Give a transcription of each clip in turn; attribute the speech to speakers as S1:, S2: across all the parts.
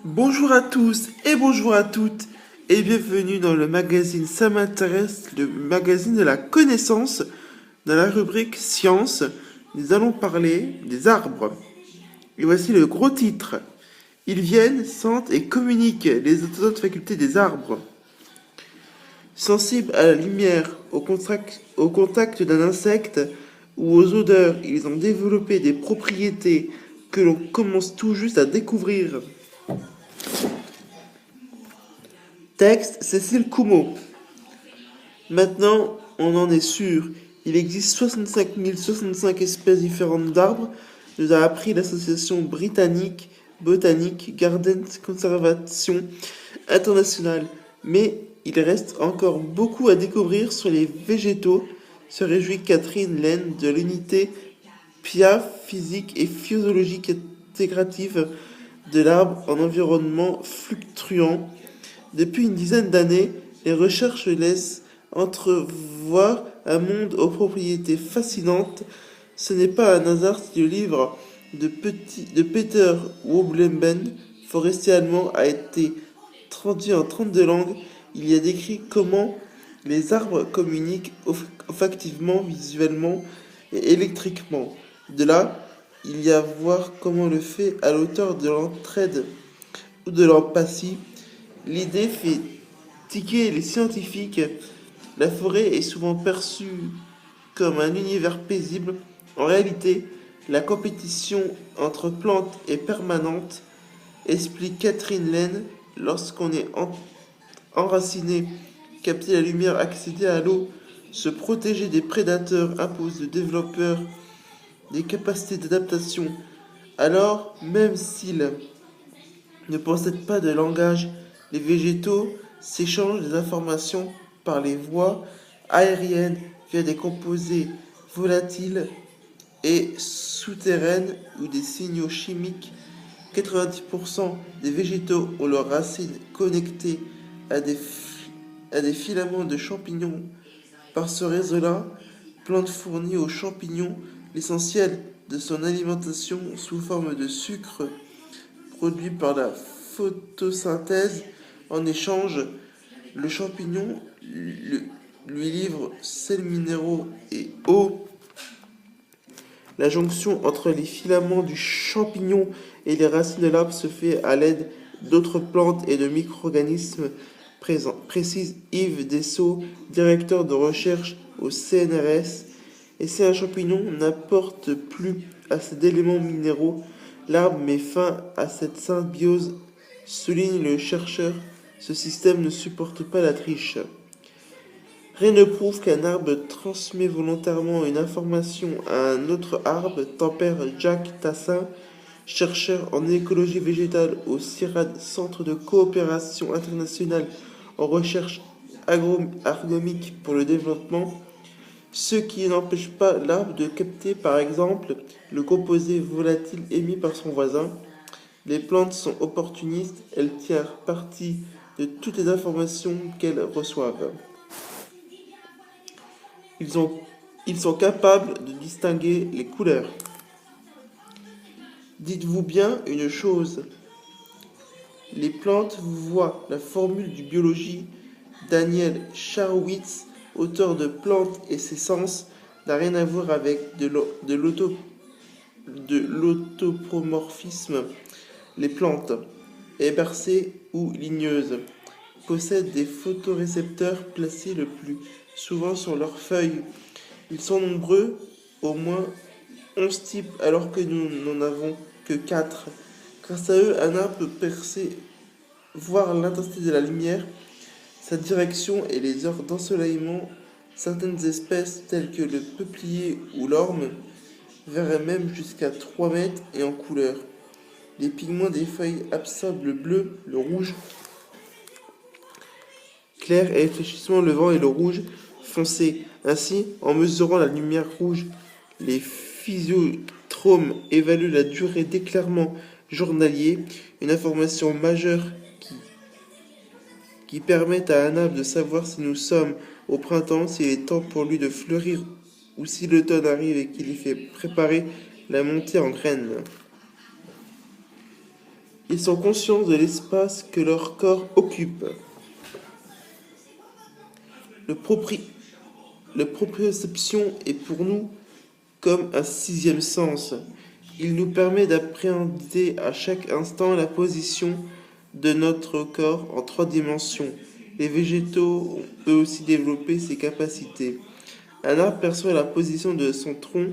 S1: Bonjour à tous et bonjour à toutes et bienvenue dans le magazine Ça m'intéresse, le magazine de la connaissance. Dans la rubrique Science, nous allons parler des arbres. Et voici le gros titre. Ils viennent, sentent et communiquent, les autonomes facultés des arbres. Sensibles à la lumière, au contact d'un insecte ou aux odeurs, ils ont développé des propriétés que l'on commence tout juste à découvrir. Texte Cécile Coumeau. Maintenant, on en est sûr. Il existe 65 065 espèces différentes d'arbres, nous a appris l'association britannique botanique Gardens Conservation International. Mais il reste encore beaucoup à découvrir sur les végétaux, se réjouit Catherine Laine de l'unité PIAF physique et physiologique intégrative de l'arbre en environnement fluctuant. Depuis une dizaine d'années, les recherches laissent entrevoir un monde aux propriétés fascinantes. Ce n'est pas un hasard si le livre de Peter Wohlleben, forestier allemand, a été traduit en 32 langues. Il y a décrit comment les arbres communiquent olfactivement, visuellement et électriquement. De là, il y a voir comment le fait à l'auteur de l'entraide ou de l'empathie. L'idée fait tiquer les scientifiques. La forêt est souvent perçue comme un univers paisible. En réalité, la compétition entre plantes est permanente, explique Catherine Laine. Lorsqu'on est enraciné, capter la lumière, accéder à l'eau, se protéger des prédateurs impose aux développeurs des capacités d'adaptation. Alors, même s'ils ne possèdent pas de langage, les végétaux s'échangent des informations par les voies aériennes via des composés volatiles et souterraines ou des signaux chimiques. 90% des végétaux ont leurs racines connectées à des filaments de champignons. Par ce réseau-là, plante fournit aux champignons l'essentiel de son alimentation sous forme de sucre produit par la photosynthèse. En échange, le champignon lui livre sels minéraux et eau. La jonction entre les filaments du champignon et les racines de l'arbre se fait à l'aide d'autres plantes et de micro-organismes présents, précise Yves Dessau, directeur de recherche au CNRS. Et si un champignon n'apporte plus assez d'éléments minéraux, l'arbre met fin à cette symbiose, souligne le chercheur. Ce système ne supporte pas la triche. Rien ne prouve qu'un arbre transmet volontairement une information à un autre arbre, tempère Jacques Tassin, chercheur en écologie végétale au CIRAD, Centre de coopération internationale en recherche agronomique pour le développement, ce qui n'empêche pas l'arbre de capter par exemple le composé volatile émis par son voisin. Les plantes sont opportunistes, elles tirent parti de toutes les informations qu'elles reçoivent. Ils sont capables de distinguer les couleurs. Dites-vous bien une chose, les plantes voient. La formule du biologie Daniel Charwitz, auteur de Plantes et ses sens, n'a rien à voir avec de l'autopomorphisme. Les plantes, hébersées ou ligneuses, possèdent des photorécepteurs placés le plus souvent sur leurs feuilles. Ils sont nombreux, au moins 11 types, alors que nous n'en avons que 4. Grâce à eux, un arbre peut percer, voir l'intensité de la lumière, sa direction et les heures d'ensoleillement. Certaines espèces, telles que le peuplier ou l'orme, verraient même jusqu'à 3 mètres et en couleur. Les pigments des feuilles absorbent le bleu, le rouge clair et réfléchissement le vent et le rouge foncé. Ainsi, en mesurant la lumière rouge, les physiotromes évaluent la durée d'éclairement journalier, une information majeure qui permet à un arbre de savoir si nous sommes au printemps, s'il est temps pour lui de fleurir ou si l'automne arrive et qu'il y fait préparer la montée en graines. Ils sont conscients de l'espace que leur corps occupe. Le proprioception est pour nous comme un sixième sens. Il nous permet d'appréhender à chaque instant la position de notre corps en 3 dimensions. Les végétaux ont eux aussi développé ces capacités. Un arbre perçoit la position de son tronc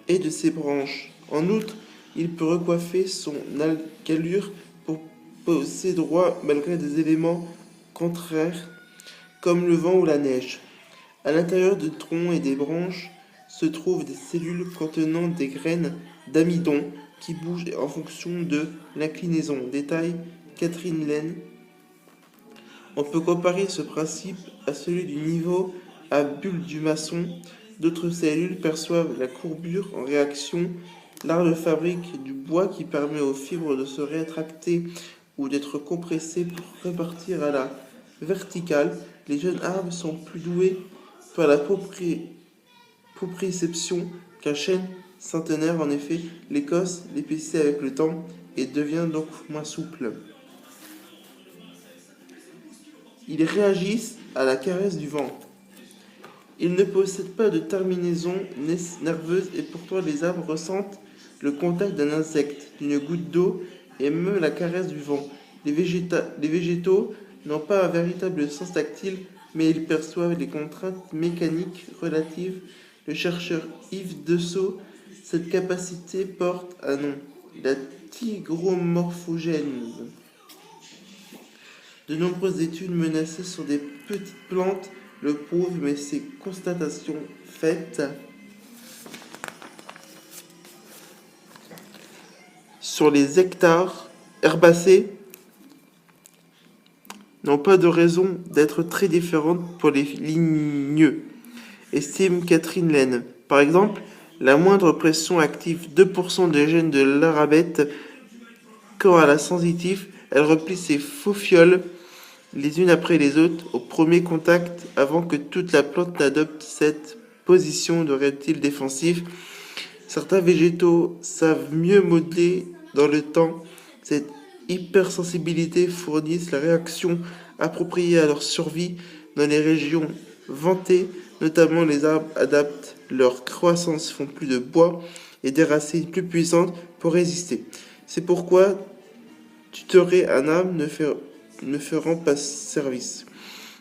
S1: et de ses branches. En outre, il peut recoiffer son alcalure pour poser droit malgré des éléments contraires comme le vent ou la neige. À l'intérieur du tronc et des branches se trouvent des cellules contenant des graines d'amidon qui bougent en fonction de l'inclinaison. Détail Catherine Laine. On peut comparer ce principe à celui du niveau à bulle du maçon. D'autres cellules perçoivent la courbure en réaction. L'arbre fabrique du bois qui permet aux fibres de se rétracter ou d'être compressées pour repartir à la verticale. Les jeunes arbres sont plus doués par la proprioception qu'un chêne centenaire. En effet, l'écorce l'épaissit avec le temps et devient donc moins souple. Ils réagissent à la caresse du vent. Ils ne possèdent pas de terminaison nerveuse et pourtant les arbres ressentent le contact d'un insecte, d'une goutte d'eau et même la caresse du vent. Les végétaux n'ont pas un véritable sens tactile, mais ils perçoivent les contraintes mécaniques relatives. Le chercheur Yves Dessau, cette capacité porte un nom, la tigromorphogènèse. De nombreuses études menacées sur des petites plantes le prouvent, mais ces constatations faites sur les hectares herbacés n'ont pas de raison d'être très différentes pour les ligneux, estime Catherine Laine. Par exemple, la moindre pression active 2% des gènes de l'arabette, quand à la sensitive, elle replie ses faux-fioles les unes après les autres au premier contact avant que toute la plante n'adopte cette position de reptile défensif. Certains végétaux savent mieux modeler dans le temps cette hypersensibilité, fournissent la réaction appropriée à leur survie dans les régions ventées. Notamment, les arbres adaptent leur croissance, font plus de bois et des racines plus puissantes pour résister. C'est pourquoi tutorer un arbre ne feront pas service.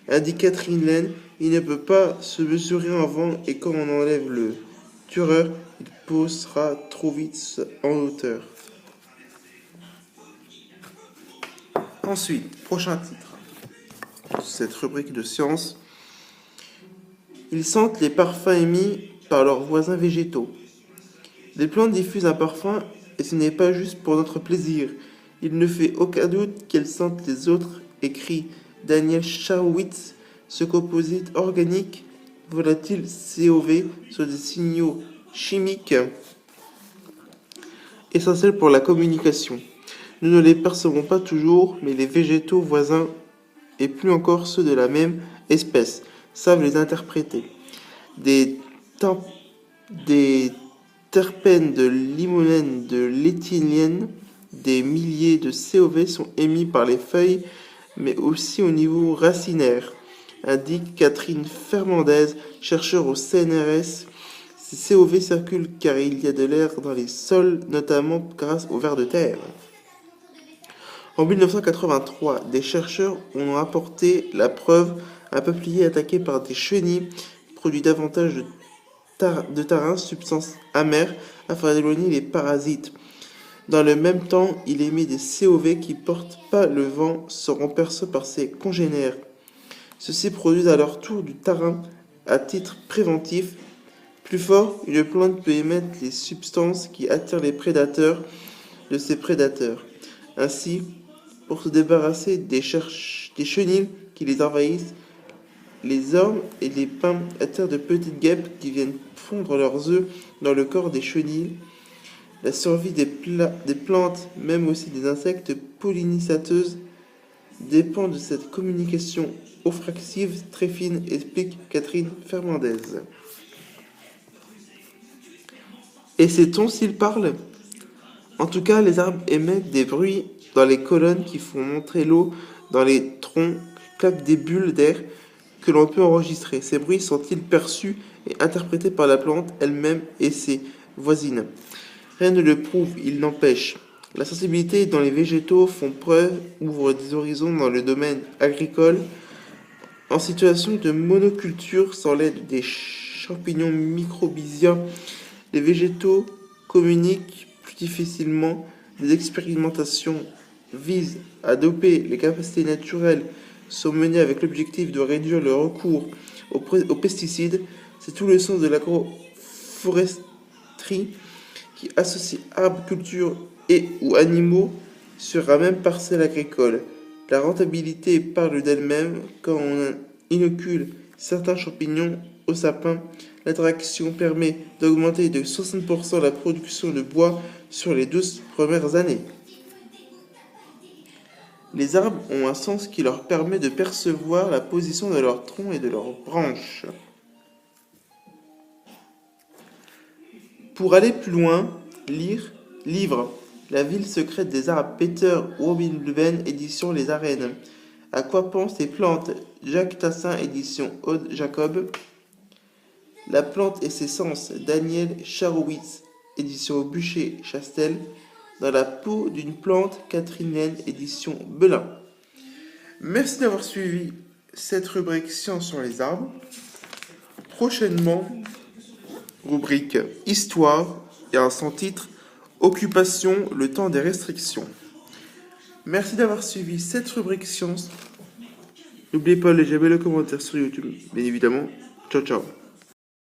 S1: Indique Catherine Laine, il ne peut pas se mesurer en vent et quand on enlève le tueur, il posera trop vite en hauteur. Ensuite, prochain titre de cette rubrique de science. Ils sentent les parfums émis par leurs voisins végétaux. Les plantes diffusent un parfum et ce n'est pas juste pour notre plaisir. Il ne fait aucun doute qu'elles sentent les autres, écrit Daniel Schawitz. Ce composite organique volatile COV sont des signaux chimiques essentiels pour la communication. Nous ne les percevons pas toujours, mais les végétaux voisins, et plus encore ceux de la même espèce, savent les interpréter. Des terpènes de limonène, de l'éthylène, des milliers de COV sont émis par les feuilles, mais aussi au niveau racinaire, indique Catherine Fernandez, chercheur au CNRS. Ces COV circulent car il y a de l'air dans les sols, notamment grâce aux vers de terre. En 1983, des chercheurs ont apporté la preuve un peuplier attaqué par des chenilles produit davantage de tarin, substance amère, afin d'éloigner les parasites. Dans le même temps, il émet des COV qui portent pas le vent, seront perçus par ses congénères. Ceux-ci produisent à leur tour du tarin à titre préventif. Plus fort, une plante peut émettre les substances qui attirent les prédateurs de ses prédateurs. Ainsi, pour se débarrasser des chenilles qui les envahissent, les ormes et les pins attirent de petites guêpes qui viennent fondre leurs œufs dans le corps des chenilles. La survie des plantes, même aussi des insectes pollinisateuses, dépend de cette communication olfactive très fine, explique Catherine Fernandez. Et sait-on s'ils parlent ? En tout cas, les arbres émettent des bruits dans les colonnes qui font monter l'eau dans les troncs, claquent des bulles d'air que l'on peut enregistrer. Ces bruits sont-ils perçus et interprétés par la plante elle-même et ses voisines? Rien ne le prouve, il n'empêche. La sensibilité dans les végétaux font preuve, ouvre des horizons dans le domaine agricole. En situation de monoculture, sans l'aide des champignons microbiens, les végétaux communiquent plus difficilement. Des expérimentations visent à doper les capacités naturelles sont menées avec l'objectif de réduire le recours aux pesticides. C'est tout le sens de l'agroforesterie qui associe arbres, cultures et ou animaux sur un même parcelle agricole. La rentabilité parle d'elle-même quand on inocule certains champignons au sapin. L'interaction permet d'augmenter de 60% la production de bois sur les 12 premières années. Les arbres ont un sens qui leur permet de percevoir la position de leurs troncs et de leurs branches. Pour aller plus loin, livre La ville secrète des arbres, Peter Robinbluven, édition Les Arènes. À quoi pensent les plantes, Jacques Tassin, édition Aude Jacob. La plante et ses sens, Daniel Charowitz, édition Bûcher-Chastel. Dans la peau d'une plante, Catherine Laine, édition Belin. Merci d'avoir suivi cette rubrique Science sur les arbres. Prochainement, rubrique Histoire et un sans-titre Occupation, le temps des restrictions. Merci d'avoir suivi cette rubrique Science. N'oubliez pas de laisser le commentaire sur YouTube, bien évidemment. Ciao, ciao.